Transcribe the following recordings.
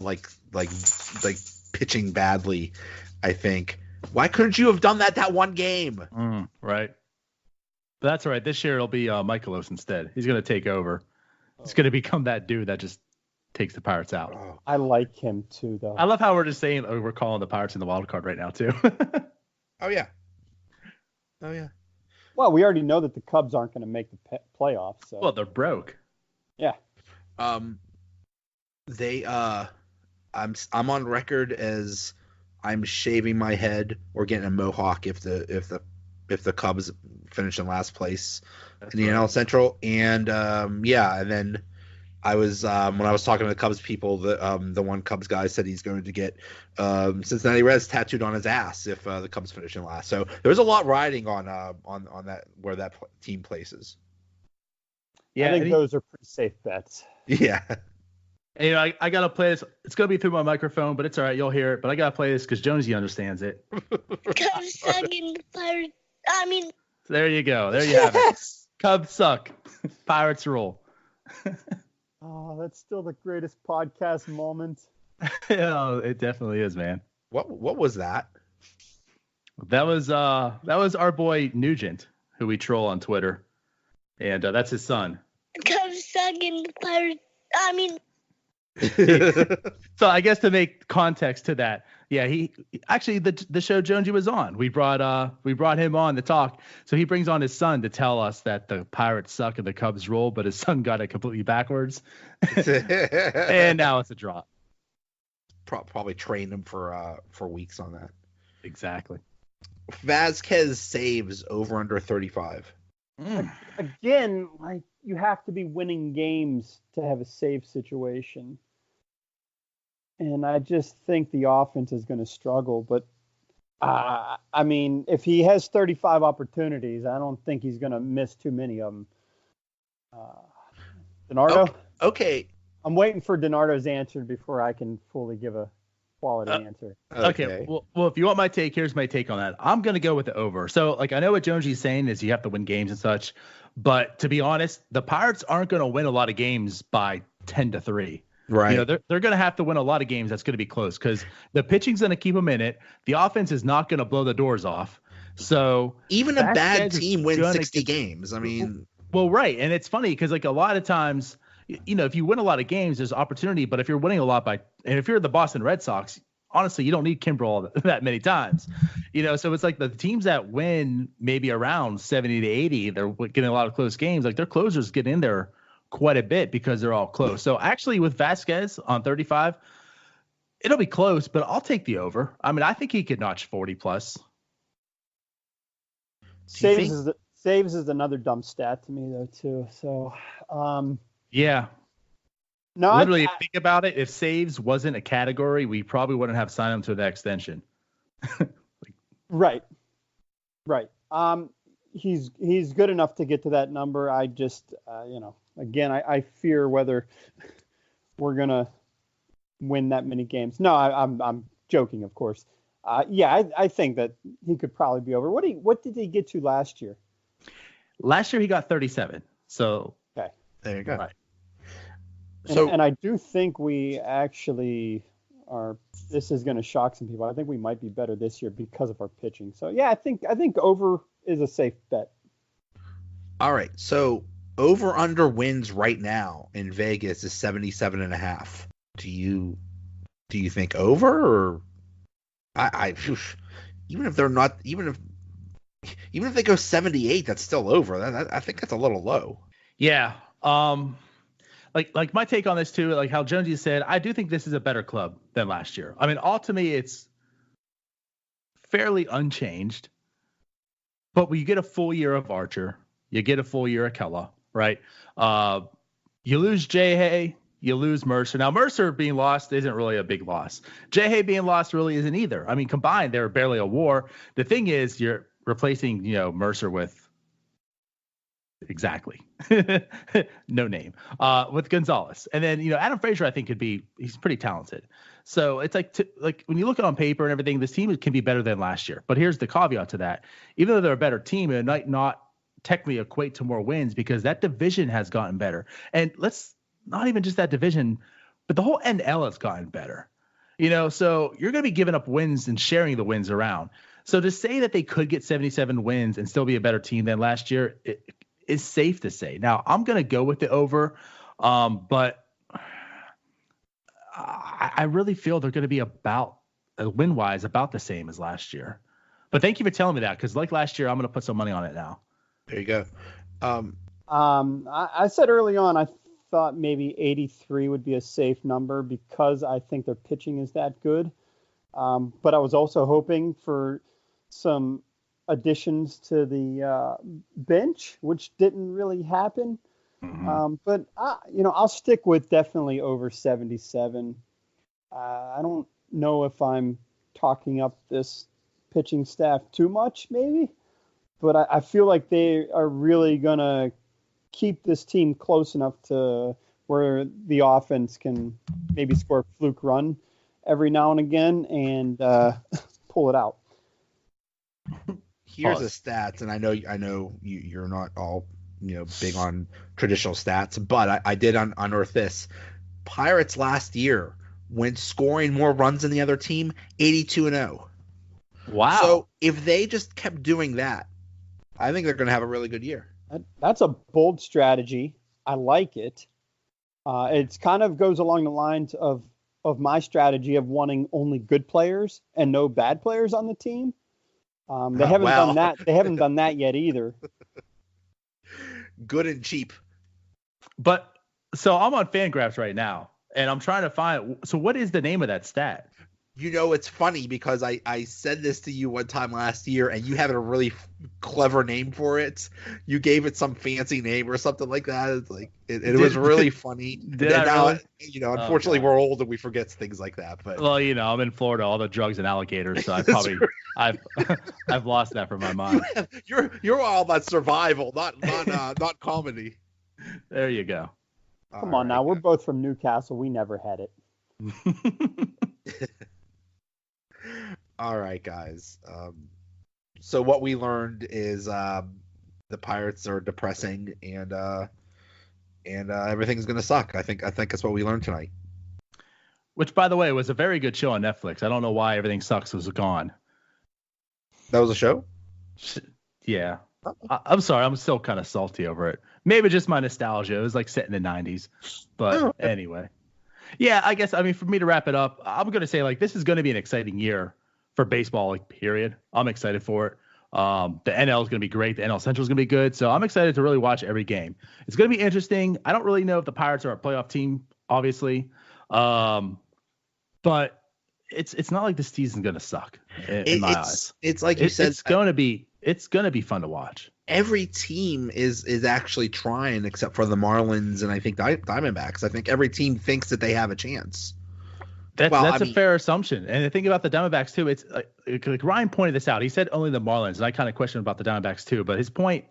like like pitching badly. I think. Why couldn't you have done that one game? Right. But that's all right. This year it'll be Michaelos instead. He's going to take over. He's going to become that dude that just takes the Pirates out. Oh. I like him too, though. I love how we're just saying we're calling the Pirates in the wild card right now too. Oh yeah. Well, we already know that the Cubs aren't going to make the playoffs. So. Well, they're broke. Yeah. They I'm on record as I'm shaving my head or getting a mohawk if the Cubs finish in last place in the NL Central. And and then I was when I was talking to the Cubs people, the one Cubs guy said he's going to get Cincinnati Reds tattooed on his ass if the Cubs finish in last. So there's a lot riding on that where that team places. Yeah, I think those are pretty safe bets. Yeah. And, I gotta play this. It's gonna be through my microphone, but it's all right. You'll hear it. But I gotta play this because Jonesy understands it. Cubs suck in the Pirates. There you go. There you have it. Cubs suck. Pirates rule. Oh, that's still the greatest podcast moment. Yeah, it definitely is, man. What was that? That was our boy Nugent, who we troll on Twitter, and that's his son. Cubs suck in the Pirates. So I guess to make context to that, yeah, he actually the show Jonesy was on. We brought him on to talk. So he brings on his son to tell us that the Pirates suck and the Cubs roll, but his son got it completely backwards. And now it's a drop. Probably trained him for weeks on that. Exactly. Vasquez saves over under 35. Again, like you have to be winning games to have a save situation. And I just think the offense is going to struggle. But, I mean, if he has 35 opportunities, I don't think he's going to miss too many of them. DiNardo? Okay. I'm waiting for DiNardo's answer before I can fully give a quality answer. Okay. Well, if you want my take, here's my take on that. I'm going to go with the over. So, like, I know what Jonesy's saying is you have to win games and such. But to be honest, the Pirates aren't going to win a lot of games by 10-3. Right. You know, they're going to have to win a lot of games that's going to be close because the pitching's going to keep them in it. The offense is not going to blow the doors off. So even a bad team wins 60 games. I mean, well, right. And it's funny because like a lot of times, you know, if you win a lot of games, there's opportunity. But if you're winning a lot and if you're the Boston Red Sox, honestly, you don't need Kimbrel that many times, you know. So it's like the teams that win maybe around 70 to 80, they're getting a lot of close games. Like their closers get in there quite a bit because they're all close. So actually with Vasquez on 35, it'll be close, but I'll take the over. I mean, I think he could notch 40 plus. Saves is another dumb stat to me though too. So yeah. No, literally think about it. If saves wasn't a category, we probably wouldn't have signed him to the extension. Right. He's good enough to get to that number. I just, again, I fear whether we're gonna win that many games. No, I'm joking, of course. I think that he could probably be over. What did he get to last year? Last year he got 37. So okay, there you go. Right. And I do think we actually are. This is going to shock some people. I think we might be better this year because of our pitching. So yeah, I think over is a safe bet. All right. So over under wins right now in Vegas is 77.5. Do you think over or I even if they're not even if they go 78, that's still over. I think that's a little low. Yeah. Like my take on this too, like how Jonesy said, I do think this is a better club than last year. I mean, ultimately it's fairly unchanged, but you get a full year of Archer, you get a full year of Kella, right? You lose J-Hay, you lose Mercer. Now Mercer being lost isn't really a big loss. J-Hay being lost really isn't either. I mean, combined, they're barely a WAR. The thing is, you're replacing, Mercer with exactly no name with Gonzalez, and then Adam Frazier I think he's pretty talented. So it's like when you look at it on paper and everything, this team can be better than last year. But here's the caveat to that: even though they're a better team, it might not technically equate to more wins because that division has gotten better. And let's not even just that division. but the whole NL has gotten better. So you're going to be giving up wins and sharing the wins around. So to say that they could get 77 wins and still be a better team than last year is safe to say. Now, I'm going to go with the over, but I really feel they're going to be about win-wise about the same as last year. But thank you for telling me that, because like last year, I'm going to put some money on it now. There you go. I said early on I thought maybe 83 would be a safe number because I think their pitching is that good. But I was also hoping for some additions to the bench, which didn't really happen. Mm-hmm. But I'll stick with definitely over 77. I don't know if I'm talking up this pitching staff too much, maybe, but I feel like they are really gonna keep this team close enough to where the offense can maybe score a fluke run every now and again and pull it out. Here's the stats, and I know you're not all big on traditional stats, but I did unearth this. Pirates last year, when scoring more runs than the other team, 82-0. Wow. So if they just kept doing that, I think they're going to have a really good year. That's a bold strategy. I like it. It kind of goes along the lines of my strategy of wanting only good players and no bad players on the team. They haven't done that. They haven't done that yet either. Good and cheap. But so I'm on Fangraphs right now, and I'm trying to find. So what is the name of that stat? It's funny because I said this to you one time last year, and you have a really clever name for it. You gave it some fancy name or something like that. It's like it was really funny. Unfortunately, we're old and we forget things like that. But well, I'm in Florida, all the drugs and alligators, so I've lost that from my mind. You're all about survival, not comedy. There you go. Come on now, we're both from Newcastle. We never had it. All right, guys. So what we learned is the Pirates are depressing, and everything's gonna suck. I think that's what we learned tonight. Which, by the way, was a very good show on Netflix. I don't know why Everything Sucks was gone. That was a show? Yeah. I'm sorry. I'm still kind of salty over it. Maybe just my nostalgia. It was like set in the 90s. But anyway. Yeah, I guess, for me to wrap it up, I'm going to say, this is going to be an exciting year for baseball, period. I'm excited for it. The NL is going to be great. The NL Central is going to be good. So I'm excited to really watch every game. It's going to be interesting. I don't really know if the Pirates are a playoff team, obviously. But it's not like this season's going to suck in my eyes. It's like you said. It's going to be fun to watch. Every team is actually trying, except for the Marlins and I think Diamondbacks. I think every team thinks that they have a chance. That's a fair assumption. And the thing about the Diamondbacks too, it's like Ryan pointed this out. He said only the Marlins, and I kind of questioned about the Diamondbacks too. But his point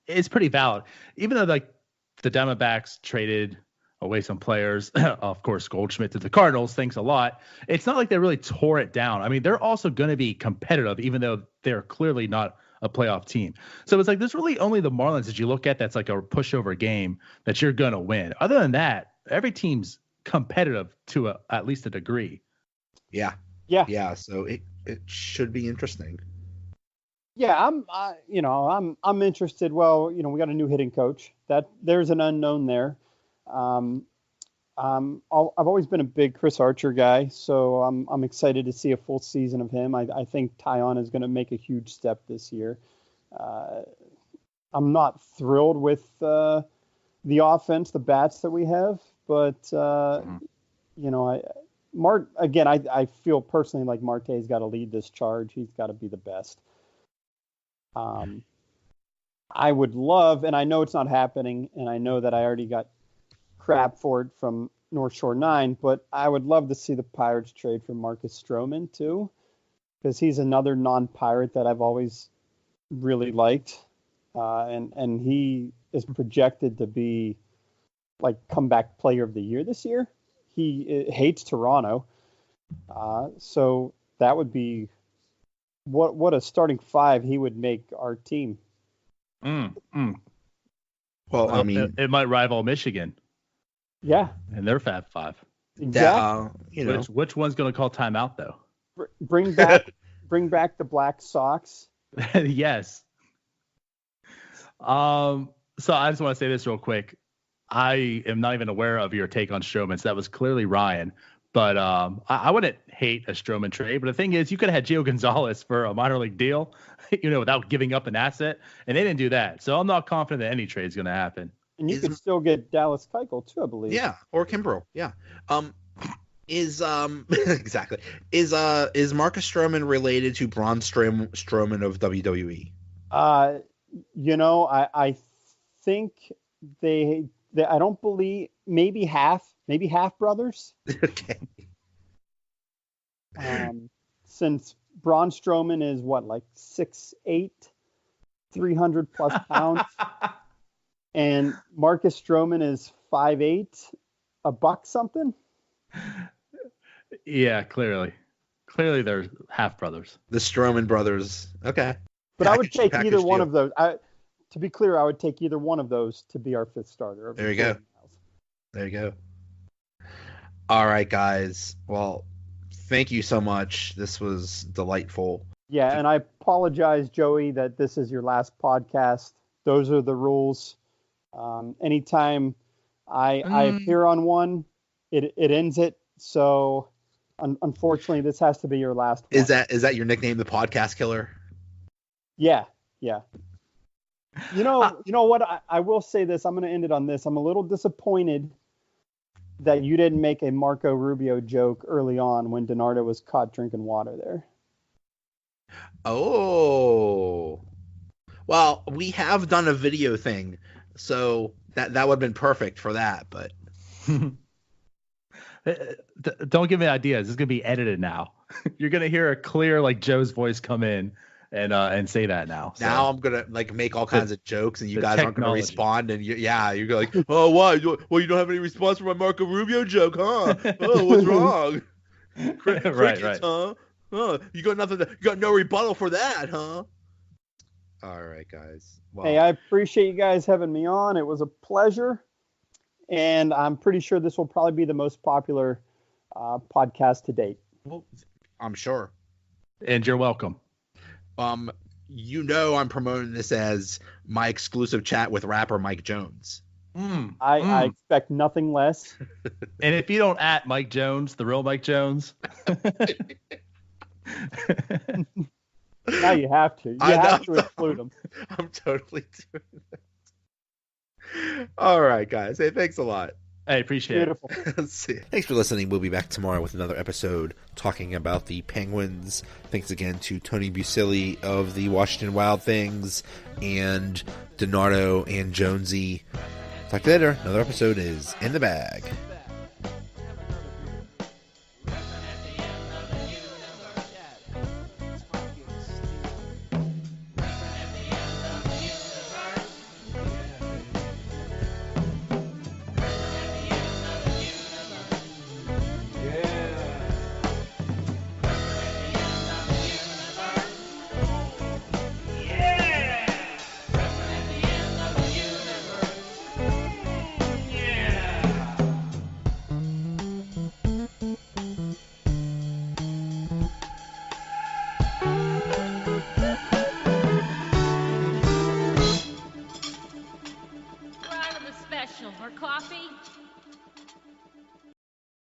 is pretty valid. Even though the Diamondbacks traded away some players, of course Goldschmidt to the Cardinals, thanks a lot. It's not like they really tore it down. They're also going to be competitive, even though they're clearly not a playoff team. So it's there's really only the Marlins that you look at that's like a pushover game that you're going to win. Other than that, every team's competitive to at least a degree. Yeah. So it should be interesting. Yeah, I'm interested. Well, we got a new hitting coach. That there's an unknown there. I've always been a big Chris Archer guy, so I'm excited to see a full season of him. I think Tyon is going to make a huge step this year. I'm not thrilled with the offense, the bats that we have, but I feel personally like Marte's got to lead this charge. He's got to be the best. I would love, and I know it's not happening, and I know that I already got crap for it from North Shore 9, but I would love to see the Pirates trade for Marcus Stroman too, because he's another non-Pirate that I've always really liked, and he is projected to be comeback player of the year this year. He hates Toronto, so that would be what a starting five he would make our team. Well, it might rival Michigan. Yeah. And their Fab Five. Exactly. Which one's going to call timeout though? Bring back the black socks. Yes. So I just want to say this real quick. I am not even aware of your take on Strowman. So that was clearly Ryan. But I wouldn't hate a Strowman trade. But the thing is, you could have had Gio Gonzalez for a minor league deal, without giving up an asset. And they didn't do that. So I'm not confident that any trade is going to happen. And you could still get Dallas Keuchel too, I believe. Yeah, or Kimbrel. Yeah. Exactly. Is Marcus Strowman related to Braun Strowman of WWE? I think they I don't believe, maybe half brothers. Okay. Since Braun Strowman is like 6'8", 300 plus pounds, and Marcus Strowman is 5'8", a buck something. Yeah, clearly they're half brothers. The Strowman brothers. Okay. But I would take either one of those. To be clear, I would take either one of those to be our fifth starter. There you go. There you go. All right, guys. Well, thank you so much. This was delightful. Yeah, and I apologize, Joey, that this is your last podcast. Those are the rules. Anytime I appear on one, it ends it. So, unfortunately, this has to be your last one. Is that your nickname, the Podcast Killer? Yeah. You know what? I will say this. I'm going to end it on this. I'm a little disappointed that you didn't make a Marco Rubio joke early on when DiNardo was caught drinking water there. Oh. Well, we have done a video thing, so that would have been perfect for that, but... Don't give me ideas. It's going to be edited now. You're going to hear a clear, Joe's voice come in and say that now. So. Now I'm gonna make all kinds of jokes, and you guys aren't gonna respond. And you're like, oh, why? Well, you don't have any response for my Marco Rubio joke, huh? Oh, what's wrong? Right. Huh? Oh, you got no rebuttal for that, huh? All right, guys. Well, hey, I appreciate you guys having me on. It was a pleasure, and I'm pretty sure this will probably be the most popular podcast to date. Well, I'm sure. And you're welcome. I'm promoting this as my exclusive chat with rapper Mike Jones. I expect nothing less. And if you don't at Mike Jones, the real Mike Jones. Now you have to. You have to include him. I'm totally doing that. All right, guys. Hey, thanks a lot. I appreciate it. Let's see. Thanks for listening. We'll be back tomorrow with another episode talking about the Penguins. Thanks again to Tony Buccilli of the Washington Wild Things and DiNardo and Jonesy. Talk to you later. Another episode is in the bag.